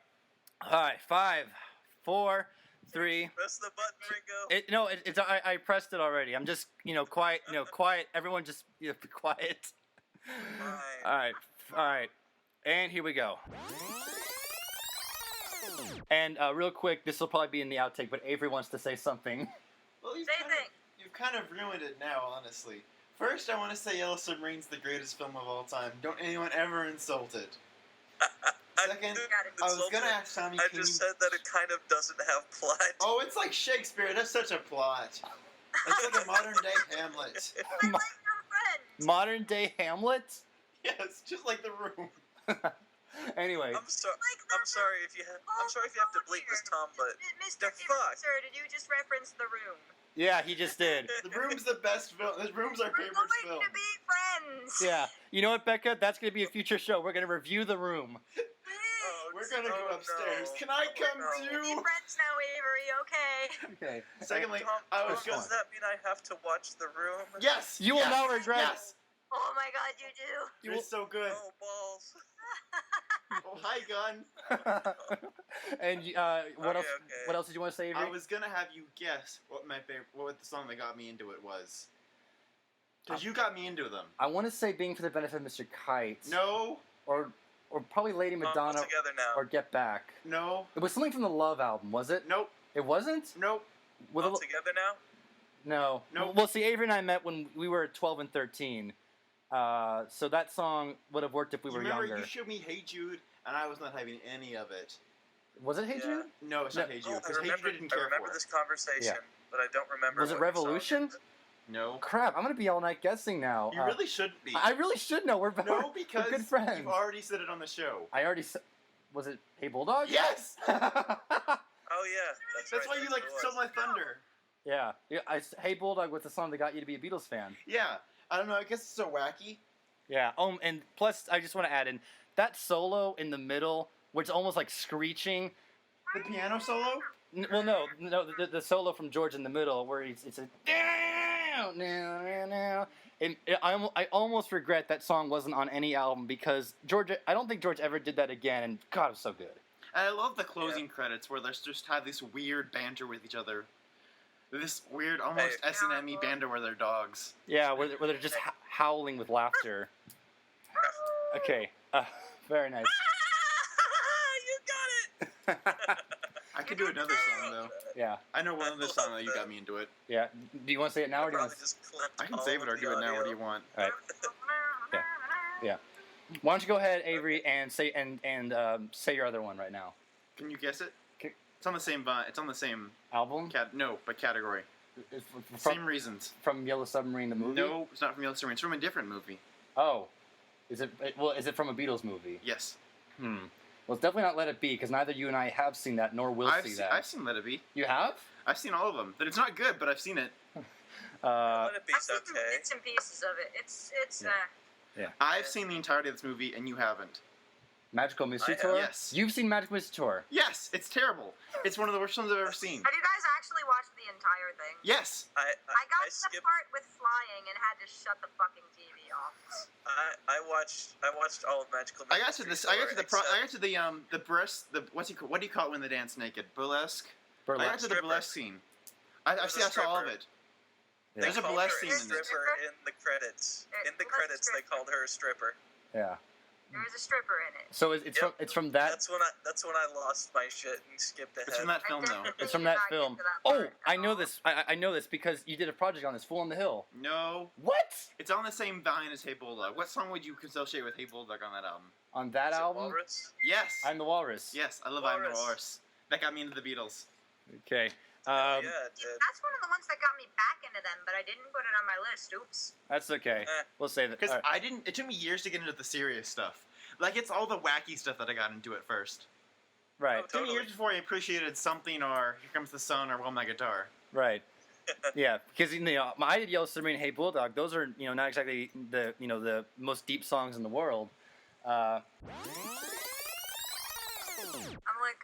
All right. 5, 4, 3. Press the button, Ringo. It's I pressed it already. I'm just quiet. Quiet. Everyone just be quiet. Fine. All right. All right. And here we go. And real quick, this will probably be in the outtake, but Avery wants to say something. Well, Say thing. you've kind of ruined it now, honestly. First, I want to say Yellow Submarine's the greatest film of all time. Don't anyone ever insult it. Second, didn't I was insult gonna it. ask Tommy. I can just you... said that it kind of doesn't have plot. Oh, it's like Shakespeare. That's such a plot. It's like a modern day Hamlet. I like your friend. Modern day Hamlet. Yes, just like The Room. Anyway, I'm sorry. Like I'm sorry if you have. I'm sorry if you have to bleep this, Tom. But Mr. the fuck? Sir, did you just reference The Room? yeah, he just did. The Room's the best film. The Room's our We're favorite going film. to be friends. Yeah. You know what, Becca? That's gonna be a future show. We're gonna review The Room. Please. We're gonna go Oh, upstairs. no. Can I come Oh, no. We'll be too? friends now, Avery. Okay. Okay. Secondly, Tom, I was Tom, gonna. does that mean I have to watch The Room? Yes. You will yes, now regret it. Yes. Oh my God, you do. It's so good. Oh balls. Oh, hi, Gun. And what Okay, else? okay. What else did you want to say, Avery? I was gonna have you guess what my favorite, what the song that got me into it was. Cause you got me into them. I want to say "Being for the Benefit of Mr. Kite." No, Or probably Lady All Madonna together now. or Get Back. no, It was something from the Love album, was it? nope, It wasn't. nope. With All a, together now. no. Nope. Well, see, Avery and I met when we were 12 and 13. So that song would have worked if we You were remember younger. you showed me Hey Jude, and I was not having any of it. Was it Hey Yeah. Jude? No, it's not No. Hey Oh, Jude, I because Hey remember. Jude didn't I care remember for this it. conversation, but I don't remember. Was it what Revolution? song No, Crap, I'm gonna be all night guessing now. you really shouldn't be. I really should know. We're No, because we're good friends. you've already said it on the show. I already said. Was it Hey Bulldog? Yes. Oh yeah, that's That's right. why you like it was. stole my thunder. yeah. Hey Bulldog was the song that got you to be a Beatles fan. Yeah, I don't know. I guess it's so wacky. Yeah. And plus, I just want to add in that solo in the middle, where it's almost like screeching. The piano solo. Well, no, the solo from George in the middle, where it's a now. And I almost regret that song wasn't on any album because I don't think George ever did that again. And God, it was so good. And I love the closing credits where they just have this weird banter with each other. This weird, almost Hey. S&M-y banter where they're dogs. Yeah, where they're just howling with laughter. Okay, very nice. You got it. I could do another song though. Yeah, I know one other song that you got me into it. yeah. Do you want to say it now, or do you want Probably to? just clipped I can all save it of or the do it now. What do audio. you want? All right. Why don't you go ahead, Avery, and say say your other one right now? Can you guess it? Okay. It's on the same. It's on the same Album. category. Same reasons. From Yellow Submarine the movie? No, it's not from Yellow Submarine. It's from a different movie. Oh, is it? Well, is it from a Beatles movie? Yes. Well, it's definitely not Let It Be because neither you and I have seen that, nor will see that. I've seen Let It Be. You have? I've seen all of them. But it's not good, but I've seen it. Let It Be's I've seen okay. bits and pieces of it. It's Yeah. I've seen the entirety of this movie, and you haven't. Magical Mystery I have. Tour? Yes. You've seen Magical Mystery Tour? Yes, it's terrible. It's one of the worst films I've ever seen. Have you guys actually watched the entire thing? Yes. I got to the skipped. part with flying and had to shut the fucking TV off. I watched all of Magical I Mystery got to this. Tour I got to the. except- I got to the breast. The what's he? What do you call it when they dance naked? Burlesque. I got to the Stripper. burlesque scene. I There's a saw all of stripper. it. Yeah. There's a They called burlesque her scene in it. stripper in the credits. In the That's a credits, they stripper. called her a stripper. Yeah. There was a stripper in it. So it's Yep. from that. That's when I lost my shit and skipped ahead. It's from that film, though. It's from that film. Oh, I know this. I know this because you did a project on this. Fool on the Hill. No, What? it's on the same vine as Hey Bulldog. What song would you associate with Hey Bulldog on that album? On that Is it album? Walrus? Yes. I'm the Walrus. Yes, I love I'm the Walrus. Walrus. That got me into the Beatles. Okay. Yeah, it did. That's one of the ones that got me back into them, but I didn't put it on my list. Oops. That's okay. We'll save it. Because All right. I didn't. It took me years to get into the serious stuff. Like it's all the wacky stuff that I got into at first. Right. Oh, It took me Totally. years before I appreciated something or Here Comes the Sun or Well My Guitar. Right. Yeah, because I did Yellow Submarine, and Hey Bulldog. Those are not exactly the most deep songs in the world. I'm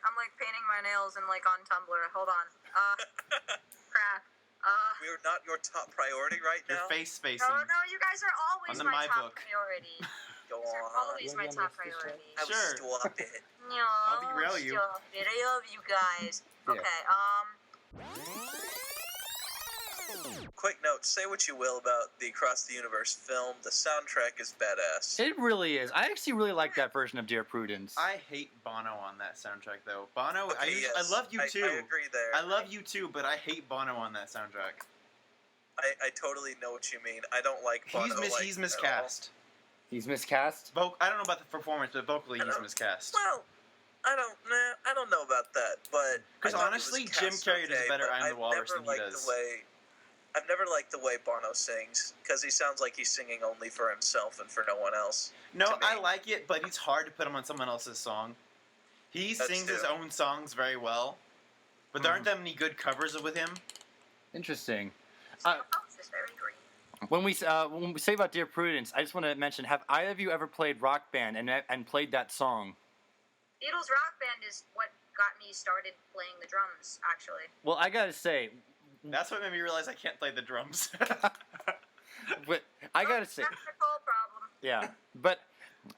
like painting my nails and like on Tumblr. Hold on. Crap. We are not your top priority right Your now. face spacing. No, you guys are always On the my My top Book. priority. Go You guys are on. always my top priority. I will Sure. stop it. No, I'll derail you. stop it. I love you guys. Yeah. Okay, Quick note: say what you will about the Across the Universe film, the soundtrack is badass. It really is. I actually really like that version of Dear Prudence. I hate Bono on that soundtrack though. Bono, Okay, yes. I love you too. I agree there. I love you too, but I hate Bono on that soundtrack. I totally know what you mean. I don't like Bono. He's miscast. He's miscast. I don't know about the performance, but vocally I he's don't- miscast. Well, I don't know about that, but Because I thought he honestly, was Jim cast Carrey does okay, better but I'm the I've Walrus never than he liked does. I've never liked the way Bono sings because he sounds like he's singing only for himself and for no one else. No, to me. I like it, but it's hard to put him on someone else's song. He That's sings his true. own songs very well, but there aren't that many good covers with him. Interesting. the house is very green. When we say about Dear Prudence, I just want to mention: have either of you ever played Rock Band and played that song? Beatles Rock Band is what got me started playing the drums, actually. Well, I gotta say, That's what made me realize I can't play the drums. but I gotta say, Technical problem. yeah, but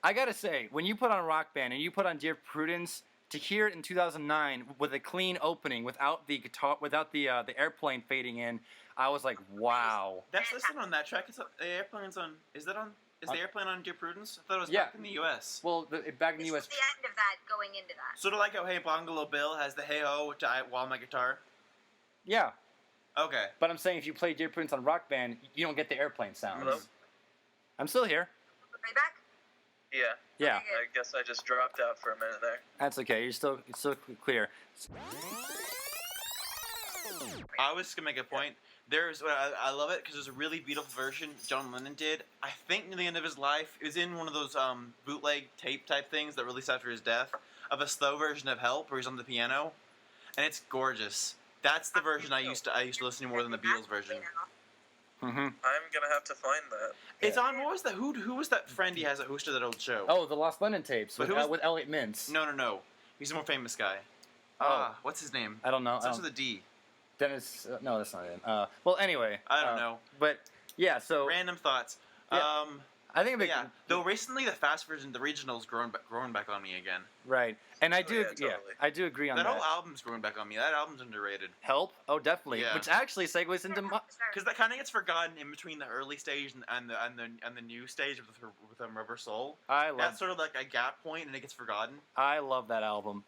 I gotta say, when you put on Rock Band and you put on Dear Prudence, to hear it in 2009 with a clean opening, without the guitar, without the airplane fading in, I was like, wow. That's listed on that track. It's the airplane's on. Is that on? Is the airplane on Dear Prudence? I thought it was Yeah. back in the U.S. Well, back in the This U.S. was the end of that going into that. Sort of like how Hey Bungalow Bill has the Hey Ho to While My Guitar. Yeah, Okay. but I'm saying if you play Dear Prudence on Rock Band, you don't get the airplane sounds. Hello? I'm still here. Are you back? Yeah, Yeah, Okay, I guess I just dropped out for a minute there. that's okay. It's still clear. I was just gonna make a point. There's, I love it because there's a really beautiful version John Lennon did. I think near the end of his life, it was in one of those bootleg tape type things that released after his death of a slow version of Help, where he's on the piano, and it's gorgeous. That's the version I used to listen to more than the Beatles version. Mm-hmm. I'm gonna have to find that. It's on. What was that? Who was that friend he has that hosted that old show? Oh, the Lost Lennon tapes But with, who was- with Elliot Mintz. No. He's a more famous guy. Oh. What's his name? I don't know. Starts with a D. Dennis. No, that's not him. Well, anyway. I don't know. But yeah, so Random thoughts. Yeah. I think a big Yeah. Though recently the fast version, the original's growing back on me again. right, and I do, yeah, totally. I do agree on That that. whole album's growing back on me. That album's underrated. Help? Oh, definitely. Yeah. Which actually segues into Because that kind of gets forgotten in between the early stage and the new stage with Rubber Soul. I love. That's sort of like a gap point, and it gets forgotten. I love that album.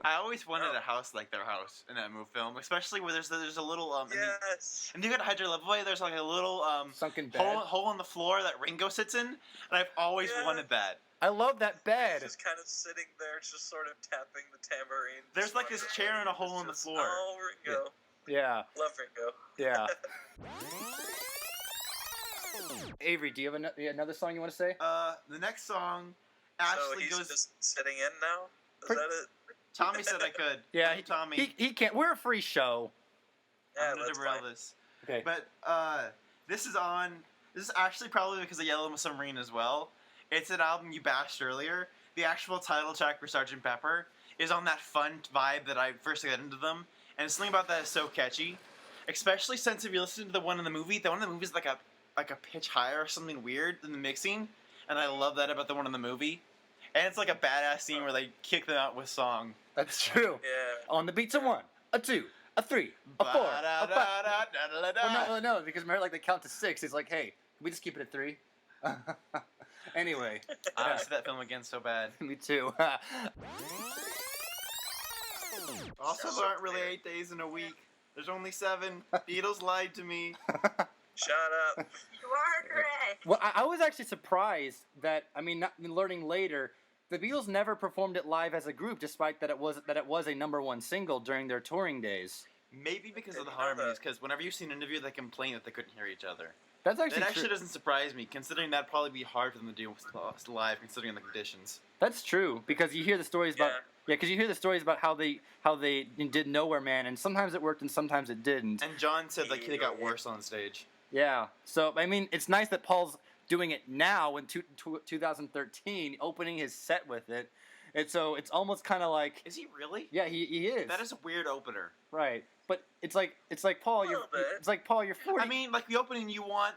I always wanted a house like their house in that movie film, especially where there's a little Yes. and you got Hydra Level, there's like a little Sunken bed. hole in the floor that Ringo sits in, and I've always Yeah. wanted that. I love that bed. He's just kind of sitting there, just sort of tapping the tambourine. There's like this chair and a hole in the Just, floor. Oh, Ringo. Yeah, Love Ringo. yeah. Avery, do you have another song you want to say? The next song So actually he's goes. just sitting in now? Is Pretty- that it? Tommy said I could. Yeah, Hey, Tommy. He can't. We're a free show. Yeah, I'm gonna that's derail fine. this. Okay. But this is actually probably because of Yellow Submarine as well. It's an album you bashed earlier. The actual title track for Sgt. Pepper is on that fun vibe that I first got into them, and something about that is so catchy. Especially since if you listen to the one in the movie is like a pitch higher or something weird than the mixing, and I love that about the one in the movie. And it's like a badass scene where they kick them out with song. That's true. Yeah. On the beats of 1, a 2, a 3, a 4, a 5. Well, no, because remember, like they count to 6. It's like, hey, can we just keep it at 3? Anyway, I want to see that film again so bad. me too. Also, there aren't really 8 days in a week. There's only 7. Beatles lied to me. Shut up. You are correct. Well, I was actually surprised that learning later, the Beatles never performed it live as a group, despite that it was a #1 single during their touring days. Maybe because of the Didn't know harmonies, that. because whenever you see an interview, they complain that they couldn't hear each other. That's actually That actually true. doesn't surprise me, considering that'd probably be hard for them to do live, considering the conditions. That's true because you hear the stories about because you hear the stories about how they did Nowhere Man, and sometimes it worked and sometimes it didn't. And John said like they got worse on stage. Yeah. So I mean, it's nice that Paul's doing it now in 2013, opening his set with it. And so it's almost kind of like, Is he really? yeah, he is. That is a weird opener. right. But it's like Paul, A little bit. it's like Paul, you're 40. I mean, like the opening, you want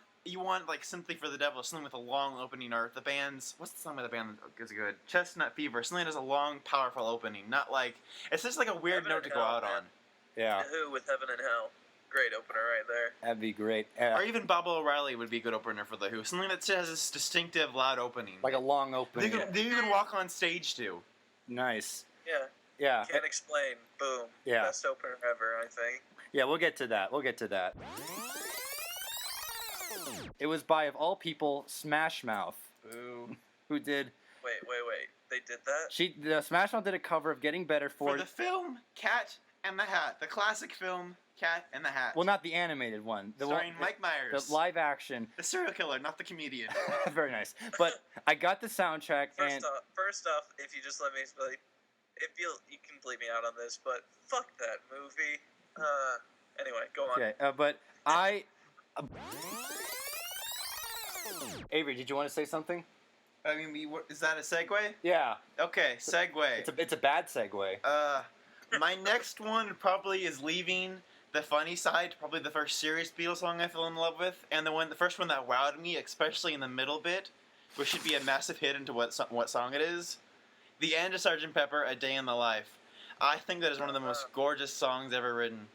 like Sympathy for the Devil, something with a long opening, or the band's what's the song by the band that is good? Chestnut Fever, something that has a long, powerful opening. Not like it's just like a weird Heaven note to and go Hell, out man. on. yeah, The Who with Heaven and Hell. Great opener right there. that'd be great. Or even Baba O'Reilly would be a good opener for the Who. Something that has this distinctive, loud opening. Like a long they opening. could, they could walk on stage to. Nice. Yeah. Yeah. Can't explain. Boom. Yeah. Best opener ever, I think. Yeah, we'll get to that. It was by, of all people, Smash Mouth, Boo. who did. Wait. They did that? The Smash Mouth did a cover of "Getting Better" For the film Cat and the Hat, the classic film Cat and the Hat. well, not the animated one, Starring Mike Myers, the live action. the serial killer, not the comedian. Very nice. But I got the soundtrack and First off, if you just let me explain, if you can bleep me out on this, but fuck that movie. Anyway, go on. okay, but I. Avery, did you want to say something? I mean, is that a segue? Yeah, Okay, segue. it's a bad segue. My next one probably is leaving the funny side, probably the first serious Beatles song I fell in love with, and the first one that wowed me, especially in the middle bit, which should be a massive hit into what song it is. The end of Sgt. Pepper, A Day in the Life. I think that is one of the most gorgeous songs ever written.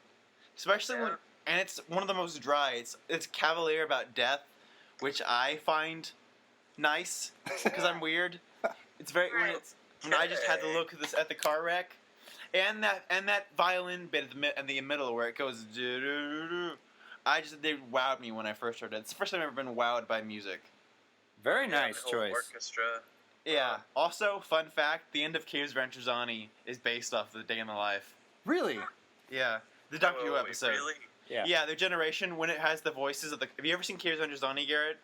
Especially and it's one of the most dry. It's cavalier about death, which I find nice, because I'm weird. It's very, when I just had to look at the car wreck. And that violin bit in the middle where it goes do-do-do-do. They wowed me when I first heard it. It's the first time I've ever been wowed by music. Very Yeah, nice the whole choice. Orchestra. Yeah. Also, fun fact: the end of Caves Venturesani is based off of The Day in the Life. Really? Yeah, the Doctor Who Wait, episode. Really? Yeah. Yeah, their generation when it has the voices of the. Have you ever seen Caves Venturesani, Garrett?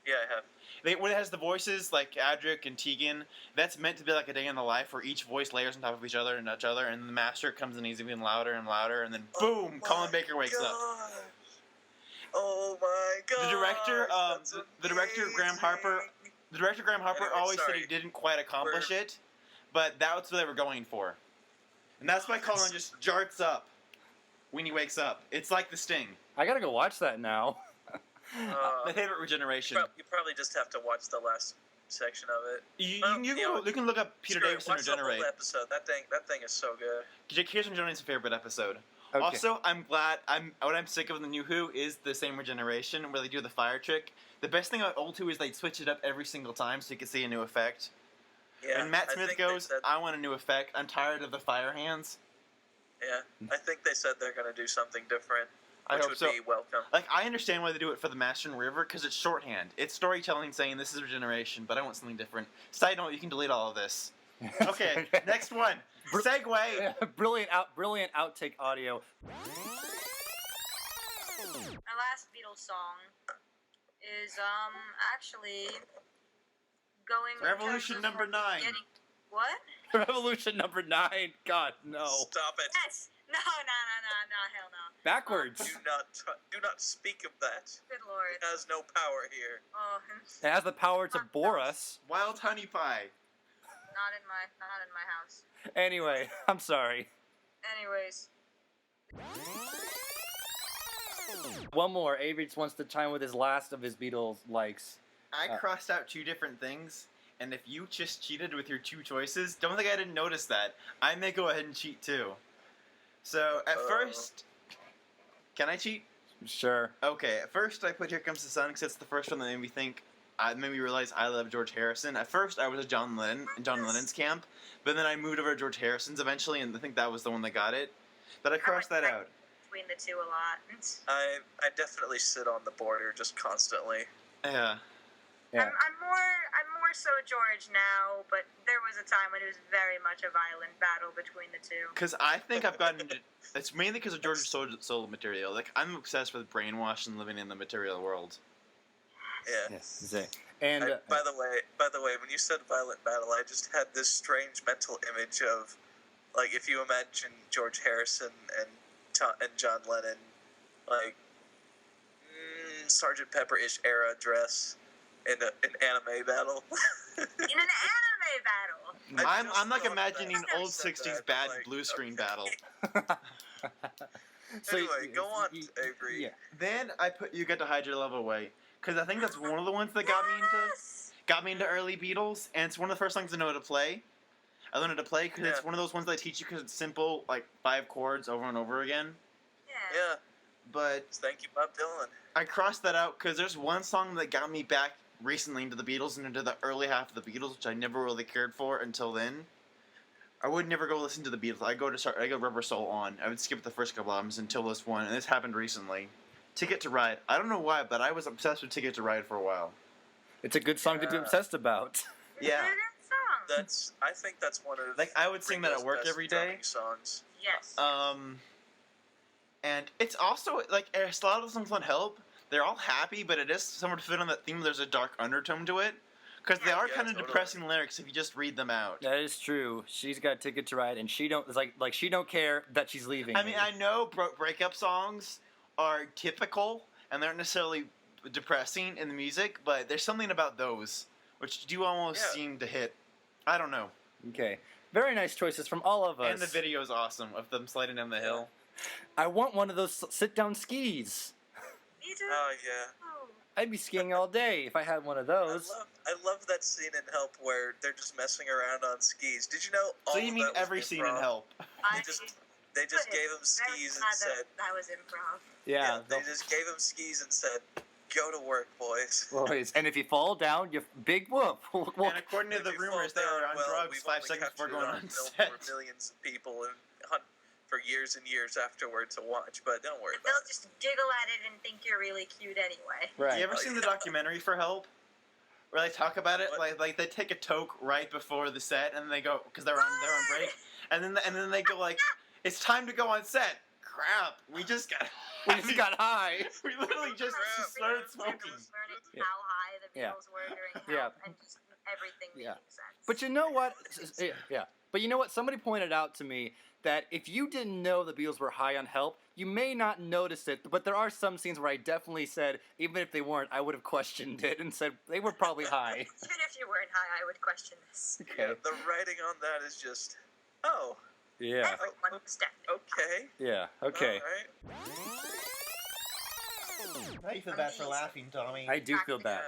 Yeah, I have. When it has the voices like Adric and Tegan, that's meant to be like A Day in the Life, where each voice layers on top of each other, and the master comes in, he's even louder and louder, and then boom, Colin Baker wakes up. Oh my god. The director Graham Harper Anyway, always said sorry. he didn't quite accomplish it, but that's what they were going for, and that's why Colin just jarts up when he wakes up. It's like the Sting. I gotta go watch that now. My favorite regeneration. You probably just have to watch the last section of it. You can look up Peter Screw it, Davison watch the Regenerate. whole episode. That thing is so good. Here's Regenerate's favorite episode. Okay. Also, what I'm sick of in the new Who is the same regeneration where they do the fire trick. The best thing about old Who is they switch it up every single time so you can see a new effect. Yeah, When Matt I Smith think they goes, said- I want a new effect. I'm tired of the fire hands. Yeah, I think they said they're gonna do something different, I which hope would so. be welcome. Like, I understand why they do it for the Master and River, because it's shorthand. It's storytelling saying this is regeneration, but I want something different. Side note, you can delete all of this. Okay, next one. Segway. Brilliant outtake audio. My last Beatles song is actually going in terms Revolution of number 9. getting- What? Revolution number 9. God, no. Stop it! Yes. No, hell no. Backwards. Do not speak of that. Good lord. It has no power here. Oh, It has the power to bore us. Wild honey pie. not in my house. Anyway, I'm sorry. Anyways, One more. Avery just wants to chime with his last of his Beatles likes. I crossed out 2 different things, and if you just cheated with your 2 choices, don't think I didn't notice that. I may go ahead and cheat too. So, at first... Can I cheat? Sure. Okay, at first I put Here Comes the Sun because it's the first one that made me think... made me realize I love George Harrison. At first I was a John Lennon's camp, but then I moved over to George Harrison's eventually, and I think that was the one that got it. But I crossed that out. between the two a lot. I definitely sit on the border just constantly. Yeah. Yeah. I'm more so George now, but there was a time when it was very much a violent battle between the two. Because I think I've gotten... It's mainly because of George's solo material. Like, I'm obsessed with brainwash and living in the material world. Yeah. Yes. And By the way, when you said violent battle, I just had this strange mental image of, like, if you imagine George Harrison and John Lennon, like, Sgt. Pepper-ish era dress in an anime battle. In an anime battle. I'm like thought imagining that. old Said 60s that, bad like, blue screen okay. battle. Anyway, go on, Avery. Yeah. Then I put You Got to Hide Your Love Away. Because I think that's one of the ones that Yes! got me into early Beatles, and it's one of the first songs I know how to play. I learned how to play because it's Yeah. one of those ones that I teach you because it's simple, like 5 chords over and over again. Yeah. Yeah. But Thank you, Bob Dylan. I crossed that out because there's one song that got me back recently into the Beatles and into the early half of the Beatles, which I never really cared for until then. I would never go listen to the Beatles. I go Rubber Soul on. I would skip the first couple albums until this one, and this happened recently. Ticket to Ride. I don't know why, but I was obsessed with Ticket to Ride for a while. it's a good song to be Yeah. obsessed about. Yeah. It's a good song. I think that's one of Like, I would sing that at Ringo's work best every day. drumming songs. Yes. And it's also, like, a lot of the songs on Help, they're all happy, but it is somewhat fit on that theme. There's a dark undertone to it. Because they are Yeah, kind of totally. depressing lyrics if you just read them out. That is true. She's got a Ticket to Ride, and she don't. It's like she don't care that she's leaving. I mean, I know breakup songs are typical, and they aren't necessarily depressing in the music, but there's something about those which do almost Yeah. seem to hit. I don't know. Okay. Very nice choices from all of us. And the video is awesome of them sliding down the hill. I want one of those sit-down skis. Me too. Oh yeah. Oh. I'd be skiing all day if I had one of those. I love that scene in Help where they're just messing around on skis. Did you know all So you of mean that was every scene in improv? Help? I They just gave him skis and said, that was improv. Yeah. they just gave him skis and said, "Go to work, boys." Boys, and if you fall down, you big whoop. And according to If the you rumors, fall they were down, on well, drugs we've 5 only seconds before captured going it on film set. for millions of people and for years and years afterward to watch. But don't worry They'll about it. just giggle at it and think you're really cute anyway. Right. You ever seen the documentary for Help? Where they talk about it, What? like they take a toke right before the set, and then they go because they're on break, and then they go like, "It's time to go on set." Crap, we just got high. we literally just started smoking. Learning Yeah. how high the Yeah. Beatles were during Yeah. Help and just everything Yeah. making sense. But you know what? Yeah. But you know what? Somebody pointed out to me that if you didn't know the Beatles were high on Help, you may not notice it. But there are some scenes where I definitely said, even if they weren't, I would have questioned it and said they were probably high. Even if you weren't high, I would question this. Yeah, the writing on that is just, oh, Yeah. Everyone was definitely okay. Yeah. Okay. All right. Now you feel bad for laughing, Tommy. I do feel bad.